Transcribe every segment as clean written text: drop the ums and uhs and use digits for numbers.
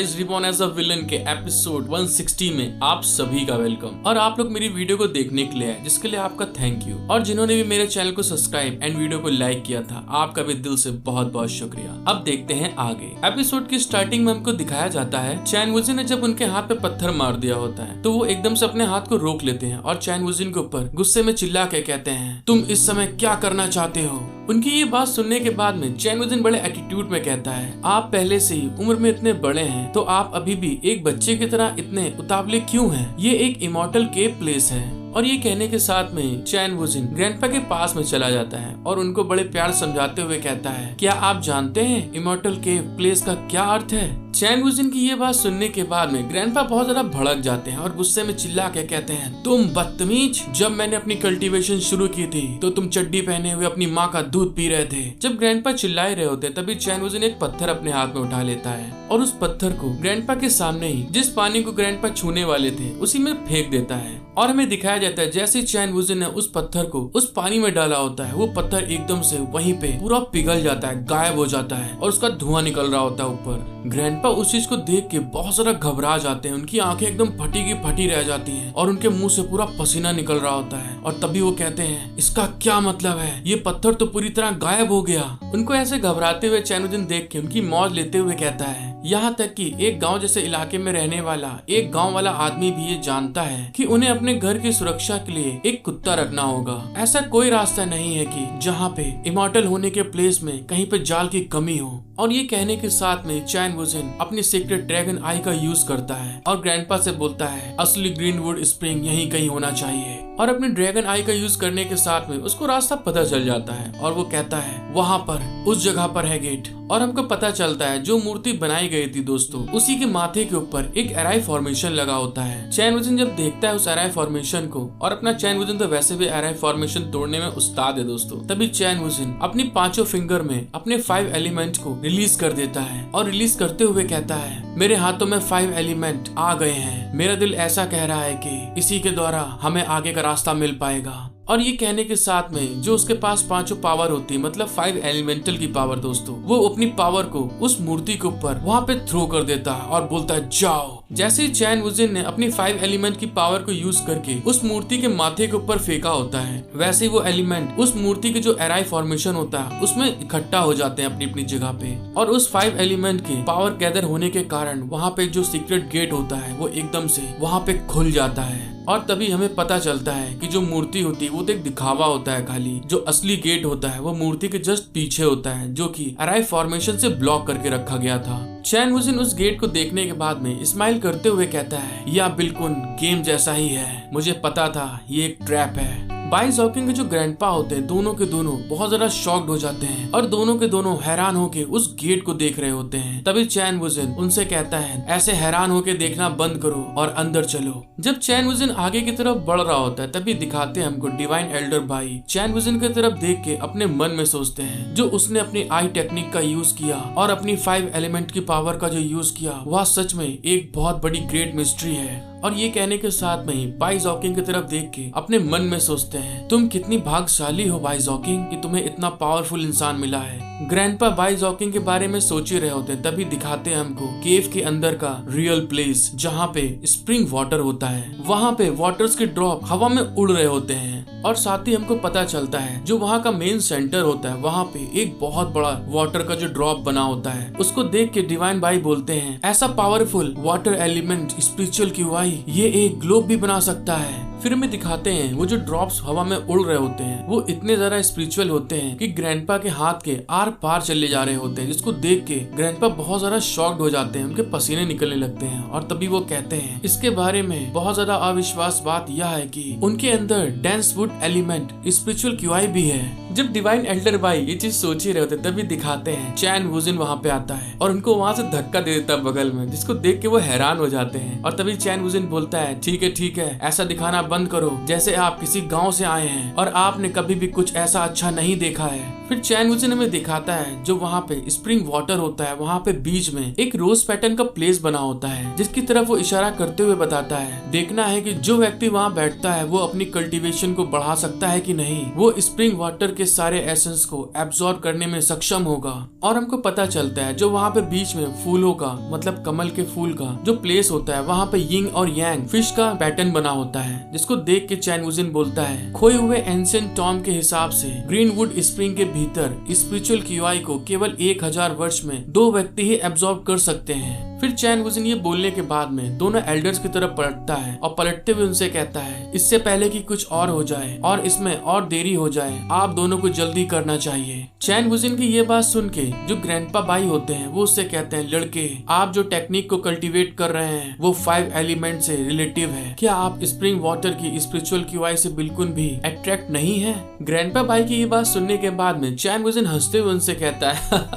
Guys reborn as a villain के episode 160 में आप सभी का वेलकम। और आप लोग मेरी वीडियो को देखने के लिए आए, जिसके लिए आपका थैंक यू। और जिन्होंने भी मेरे चैनल को सब्सक्राइब एंड वीडियो को लाइक किया था, आपका भी दिल से बहुत बहुत शुक्रिया। अब देखते हैं आगे। एपिसोड की स्टार्टिंग में हमको दिखाया जाता है चैन वुजिन ने जब उनके हाथ पे पत्थर मार दिया होता है तो वो एकदम से अपने हाथ को रोक लेते हैं और चैन वुजिन के ऊपर गुस्से में चिल्ला के कहते हैं, तुम इस समय क्या करना चाहते हो। उनकी ये बात सुनने के बाद में चैन वुजिन बड़े एटीट्यूड में कहता है, आप पहले से ही उम्र में इतने बड़े हैं तो आप अभी भी एक बच्चे की तरह इतने उतावले क्यों हैं? ये एक इमॉर्टल केव प्लेस है। और ये कहने के साथ में चैन वुजिन ग्रैंडपा के पास में चला जाता है और उनको बड़े प्यार समझाते हुए कहता है, क्या आप जानते हैं इमॉर्टल केव प्लेस का क्या अर्थ है? चैन वुजिन की ये बात सुनने के बाद में ग्रैंडपा बहुत ज्यादा भड़क जाते हैं और गुस्से में चिल्ला के कहते हैं, तुम बदतमीज, जब मैंने अपनी कल्टीवेशन शुरू की थी तो तुम चड्डी पहने हुए अपनी माँ का दूध पी रहे थे। जब ग्रैंडपा चिल्लाए रहे होते तभी चैन वुजिन एक पत्थर अपने हाथ में उठा लेता है और उस पत्थर को ग्रैंडपा के सामने ही जिस पानी को ग्रैंडपा छूने वाले थे उसी में फेंक देता है। और हमें दिखाया जाता है जैसे चैन वुजिन ने उस पत्थर को उस पानी में डाला होता है, वो पत्थर एकदम से वहीं पे पूरा पिघल जाता है, गायब हो जाता है और उसका धुआं निकल रहा होता है ऊपर। ग्रैंडपा उस चीज को देख के बहुत ज्यादा घबरा जाते हैं, उनकी आंखें एकदम फटी की फटी रह जाती हैं और उनके मुंह से पूरा पसीना निकल रहा होता है। और तभी वो कहते हैं, इसका क्या मतलब है? ये पत्थर तो पूरी तरह गायब हो गया। उनको ऐसे घबराते हुए चैन वुजिन देख के उनकी मौज लेते हुए कहता है, यहाँ तक कि एक गांव जैसे इलाके में रहने वाला एक गांव वाला आदमी भी ये जानता है कि उन्हें अपने घर की सुरक्षा के लिए एक कुत्ता रखना होगा। ऐसा कोई रास्ता नहीं है कि जहाँ पे इमॉर्टल होने के प्लेस में कहीं पे जाल की कमी हो। और ये कहने के साथ में चैन वुजिन अपनी सीक्रेट ड्रैगन आई का यूज करता है और ग्रैंडपा से बोलता है, असली ग्रीनवुड स्प्रिंग यहीं कहीं होना चाहिए। और अपने ड्रैगन आई का यूज करने के साथ में उसको रास्ता पता चल जाता है और वो कहता है, वहाँ पर उस जगह पर है गेट। और हमको पता चलता है जो मूर्ति बनाई गई थी दोस्तों, उसी के माथे के ऊपर एक एराई फॉर्मेशन लगा होता है। चैन वुजिन जब देखता है उस एराई फॉर्मेशन को, और अपना चैन वुजिन तो वैसे भी एराई फॉर्मेशन तोड़ने में उस्ताद है दोस्तों, तभी चैन वुजिन अपनी पांचों फिंगर में अपने 5 एलिमेंट को रिलीज कर देता है और रिलीज करते हुए कहता है, मेरे हाथों में 5 एलिमेंट आ गए हैं। मेरा दिल ऐसा कह रहा है कि इसी के द्वारा हमें आगे का रास्ता मिल पाएगा। और ये कहने के साथ में जो उसके पास पांचों पावर होती है, मतलब 5 एलिमेंटल की पावर दोस्तों, वो अपनी पावर को उस मूर्ति के ऊपर वहाँ पे थ्रो कर देता है और बोलता है, जाओ। जैसे ही चैन वुजिन ने अपनी 5 एलिमेंट की पावर को यूज करके उस मूर्ति के माथे के ऊपर फेंका होता है, वैसे ही वो एलिमेंट उस मूर्ति के जो एराई फॉर्मेशन होता है उसमें इकट्ठा हो जाते हैं अपनी अपनी जगह पे। और उस 5 एलिमेंट के पावर गैदर होने के कारण वहाँ पे जो सीक्रेट गेट होता है वो एकदम से वहाँ पे खुल जाता है। और तभी हमें पता चलता है कि जो मूर्ति होती है वो तो एक दिखावा होता है खाली, जो असली गेट होता है वो मूर्ति के जस्ट पीछे होता है, जो कि एराई फॉर्मेशन से ब्लॉक करके रखा गया था। चैन वुजिन उस गेट को देखने के बाद में स्माइल करते हुए कहता है, यह बिल्कुल गेम जैसा ही है, मुझे पता था ये एक ट्रैप है। बाई जॉकिंग के जो ग्रैंडपा होते हैं दोनों के दोनों बहुत ज्यादा शॉक्ड हो जाते हैं और दोनों के दोनों हैरान होके उस गेट को देख रहे होते हैं। तभी चैन वुजिन उनसे कहता है, ऐसे हैरान होके देखना बंद करो और अंदर चलो। जब चैन वुजिन आगे की तरफ बढ़ रहा होता है तभी दिखाते हैं हमको डिवाइन एल्डर भाई चैन वुजिन की तरफ देख के अपने मन में सोचते हैं, जो उसने अपनी आई टेक्निक का यूज किया और अपनी 5 एलिमेंट की पावर का जो यूज किया वह सच में एक बहुत बड़ी ग्रेट मिस्ट्री है। और ये कहने के साथ में ही बाई जॉकिंग की तरफ देख के अपने मन में सोचते हैं, तुम कितनी भाग्यशाली हो बाई जॉकिंग कि तुम्हें इतना पावरफुल इंसान मिला है। ग्रैंडपा बाई जॉकिंग के बारे में सोच ही रहे होते हैं तभी दिखाते हैं हमको केव के अंदर का रियल प्लेस, जहाँ पे स्प्रिंग वाटर होता है। वहाँ पे वाटर्स के ड्रॉप हवा में उड़ रहे होते हैं और साथ ही हमको पता चलता है जो वहाँ का मेन सेंटर होता है वहाँ पे एक बहुत बड़ा वाटर का जो ड्रॉप बना होता है। उसको देख के डिवाइन भाई बोलते हैं, ऐसा powerful water element spiritual QI ये एक ग्लोब भी बना सकता है। फिर हमें दिखाते हैं वो जो ड्रॉप्स हवा में उड़ रहे होते हैं वो इतने ज्यादा स्पिरिचुअल होते हैं कि ग्रैंडपा के हाथ के आर पार चले जा रहे होते हैं, जिसको देख के ग्रैंडपा बहुत ज्यादा शॉक्ड हो जाते हैं, उनके पसीने निकलने लगते हैं। और तभी वो कहते हैं, इसके बारे में बहुत ज्यादा अविश्वास बात यह है कि उनके अंदर dense would element spiritual QI भी है। जब डिवाइन एल्डर भाई ये चीज सोच ही रहे होते तभी दिखाते हैं चैन वुजिन वहाँ पे आता है और उनको वहाँ से धक्का दे देता है बगल में, जिसको देख के वो हैरान हो जाते हैं। और तभी चैन वुजिन बोलता है, ठीक है ऐसा दिखाना बंद करो जैसे आप किसी गांव से आए हैं और आपने कभी भी कुछ ऐसा अच्छा नहीं देखा है। फिर चैन वुजिन हमें दिखाता है जो वहाँ पे स्प्रिंग वाटर होता है, वहाँ पे बीच में एक रोज पैटर्न का प्लेस बना होता है जिसकी तरफ वो इशारा करते हुए बताता है देखना है कि जो व्यक्ति वहाँ बैठता है वो अपनी कल्टीवेशन को बढ़ा सकता है कि नहीं, वो स्प्रिंग वाटर के सारे एसेंस को एब्जॉर्ब करने में सक्षम होगा। और हमको पता चलता है जो वहाँ पे बीच में फूलों का मतलब कमल के फूल का जो प्लेस होता है वहाँ पे यिंग और यांग फिश का पैटर्न बना होता है, जिसको देख के चैन वुजिन बोलता है खोए हुए एंशिएंट टॉम के हिसाब से ग्रीनवुड स्प्रिंग के भीतर स्पिरिचुअल क्यूआई को केवल 1000 वर्ष में 2 व्यक्ति ही एब्जॉर्ब कर सकते हैं। फिर चैन वुजिन ये बोलने के बाद में दोनों एल्डर्स की तरफ पलटता है और पलटते हुए उनसे कहता है इससे पहले कि कुछ और हो जाए और इसमें और देरी हो जाए, आप दोनों को जल्दी करना चाहिए। चैन वुजिन की ये बात सुन के जो ग्रैंडपा भाई होते हैं वो उससे कहते हैं लड़के, आप जो टेक्निक को कल्टीवेट कर रहे हैं वो 5 एलिमेंट से रिलेटिव है। क्या आप स्प्रिंग वाटर की स्पिरिचुअल क्यूआई से बिल्कुल भी अट्रैक्ट नहीं है? ग्रैंडपा भाई की ये बात सुनने के बाद में चैन वुजिन हंसते हुए उनसे कहता है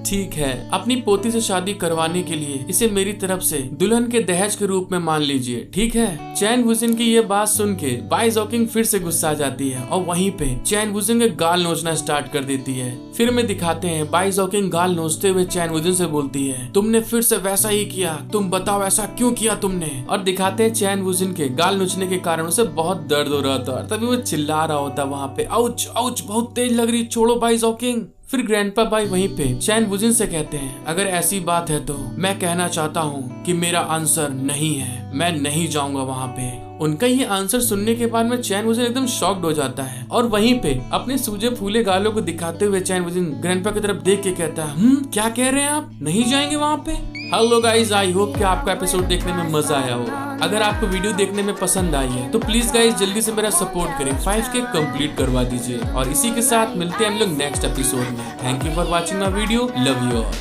ठीक है, अपनी पोती से शादी करवाने के लिए इसे मेरी तरफ से दुल्हन के दहेज के रूप में मान लीजिए, ठीक है। चैन वुजिन की ये बात सुन के बाई ज़ोकिंग फिर से गुस्सा आ जाती है और वहीं पे चैन वुजिन के गाल नोचना स्टार्ट कर देती है। फिर में दिखाते हैं बाई ज़ोकिंग गाल नोचते हुए चैन वुजिन से बोलती है तुमने फिर से वैसा ही किया, तुम बताओ ऐसा क्यों किया तुमने। और दिखाते हैं चैन वुजिन के गाल नोचने के कारण उसे बहुत दर्द हो रहा था, तभी वो चिल्ला रहा होता वहाँ पे आउच आउच बहुत तेज लग रही, छोड़ो बाई ज़ोकिंग। फिर ग्रैंडपा भाई वहीं पे चैन वुजिन से कहते हैं अगर ऐसी बात है तो मैं कहना चाहता हूँ कि मेरा आंसर नहीं है, मैं नहीं जाऊंगा वहाँ पे। उनका ये आंसर सुनने के बाद में चैन वुजिन एकदम शॉक्ड हो जाता है और वहीं पे अपने सूजे फूले गालों को दिखाते हुए चैन वुजिन ग्रैंडपा की तरफ देख के कहता है क्या कह रहे हैं आप, नहीं जाएंगे वहाँ पे? हेलो गाइज, आई होप कि आपका एपिसोड देखने में मजा आया होगा। अगर आपको वीडियो देखने में पसंद आई है तो प्लीज गाइज जल्दी से मेरा सपोर्ट करें, 5K कंप्लीट करवा दीजिए। और इसी के साथ मिलते हैं हम लोग नेक्स्ट एपिसोड में। Thank you for watching my video, love you all.